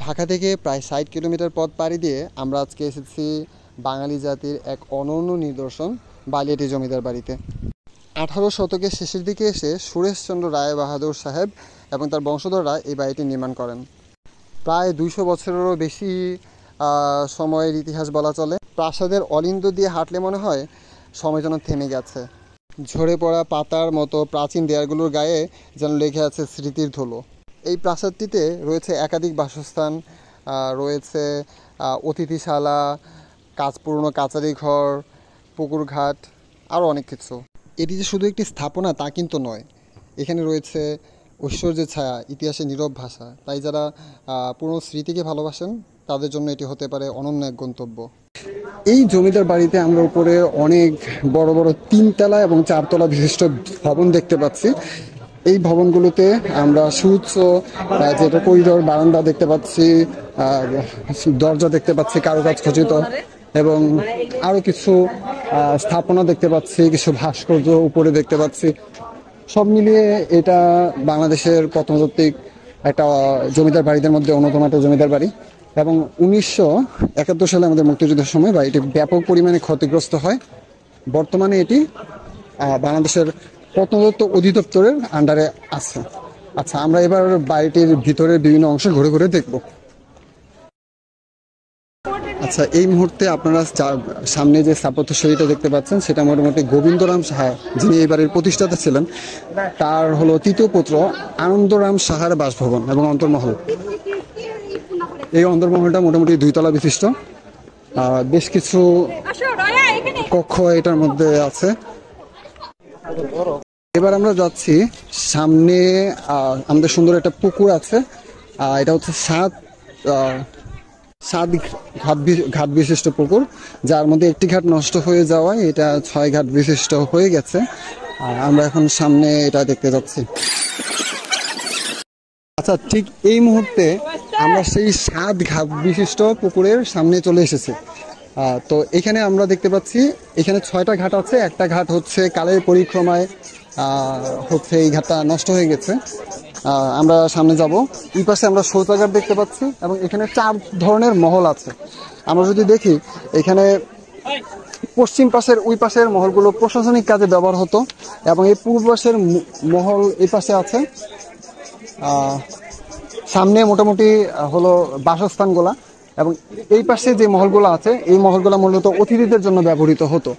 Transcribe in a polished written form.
ঢাকা থেকে প্রায় ৬০ কিলোমিটার পথ পাড়ি দিয়ে আমরা আজকে এসেছি বাঙালি জাতির এক অনন্য নিদর্শন বালিয়াটি জমিদার বাড়িতে। ১৮ শতকের শেষের দিকে এসে সুরেশচন্দ্র রায় বাহাদুর সাহেব এবং তার বংশধররা এই বাড়িটি নির্মাণ করেন। প্রায় ২০০ বছরেরও বেশি সময়ের ইতিহাস বলা চলে। প্রাসাদের অলিন্দ দিয়ে হাঁটলে মনে হয় সময় যেন থেমে গেছে। ঝরে পড়া পাতার মতো প্রাচীন দেয়ালগুলোর গায়ে যেন লেগে আছে স্মৃতির ধুলো। এই প্রাসাদটিতে রয়েছে একাধিক বাসস্থান, রয়েছে অতিথিশালা, পুরনো কাচারি ঘর, পুকুরঘাট, আরও অনেক কিছু। এটি যে শুধু একটি স্থাপনা তা কিন্তু নয়, এখানে রয়েছে ঐশ্বর্যের ছায়া, ইতিহাসের নীরব ভাষা। তাই যারা পুরনো স্মৃতিকে ভালোবাসেন তাদের জন্য এটি হতে পারে অনন্য এক গন্তব্য। এই জমিদার বাড়িতে আমরা উপরে অনেক বড় বড় ৩ তলা এবং ৪ তলা বিশিষ্ট ভবন দেখতে পাচ্ছি। এই ভবনগুলোতে আমরা সুউচ্চ যেটা করিডোর, বারান্দা দেখতে পাচ্ছি, দরজা দেখতে পাচ্ছি কারুকাজ খচিত, এবং আরও কিছু স্থাপনা দেখতে পাচ্ছি, কিছু ভাস্কর্য উপরে দেখতে পাচ্ছি। সব মিলিয়ে এটা বাংলাদেশের প্রত্নতাত্ত্বিক একটা জমিদার বাড়িদের মধ্যে অন্যতম একটা জমিদার বাড়ি। এবং ১৯৭১ সালে আমাদের মুক্তিযুদ্ধের সময় বাড়িটি ব্যাপক পরিমাণে ক্ষতিগ্রস্ত হয়। বর্তমানে এটি বাংলাদেশের প্রত্নতত্ত্ব অধিদপ্তরের আন্ডারে আছে। আচ্ছা, আমরা এবার বাড়িটির ভিতরের বিভিন্ন অংশ ঘুরে ঘুরে দেখব। আচ্ছা, এই মুহূর্তে আপনারা সামনে যে স্থাপত্যশৈলীটা দেখতে পাচ্ছেন সেটা মোটামুটি গোবিন্দরাম সাহা, যিনি এই বাড়ির প্রতিষ্ঠাতা ছিলেন, তার হলো তৃতীয় পুত্র আনন্দরাম সাহার বাসভবন এবং অন্তর্মহল। এই অন্তর্মহলটা মোটামুটি ২ তলা বিশিষ্ট, বেশ কিছু কক্ষ এটার মধ্যে আছে। এবার আমরা যাচ্ছি সামনে, আমাদের সুন্দর একটা পুকুর আছে। এটা হচ্ছে ৭ ঘাট বিশিষ্ট পুকুর, যার মধ্যে একটি ঘাট নষ্ট হয়ে যাওয়ায় এটা ৬ ঘাট বিশিষ্ট হয়ে গেছে। আমরা এখন সামনে এটা দেখতে যাচ্ছি। আচ্ছা, ঠিক এই মুহূর্তে আমরা সেই ৭ ঘাট বিশিষ্ট পুকুরের সামনে চলে এসেছি। তো এখানে আমরা দেখতে পাচ্ছি এখানে ৬টা ঘাট আছে। একটা ঘাট হচ্ছে কালের পরিক্রমায় হচ্ছে এই ঘাটটা নষ্ট হয়ে গেছে। আমরা সামনে যাব। এই পাশে আমরা শৌচাগার দেখতে পাচ্ছি এবং এখানে ৪ ধরনের মহল আছে। আমরা যদি দেখি, এখানে পশ্চিম পাশের ওই পাশের মহলগুলো প্রশাসনিক কাজে ব্যবহার হতো এবং এই পূর্ব পাশের মহল এই পাশে আছে। সামনে মোটামুটি হলো বাসস্থানগুলা, এবং এই পাশে যে মহলগুলো আছে এই মহলগুলো মূলত অতিথিদের জন্য ব্যবহৃত হতো।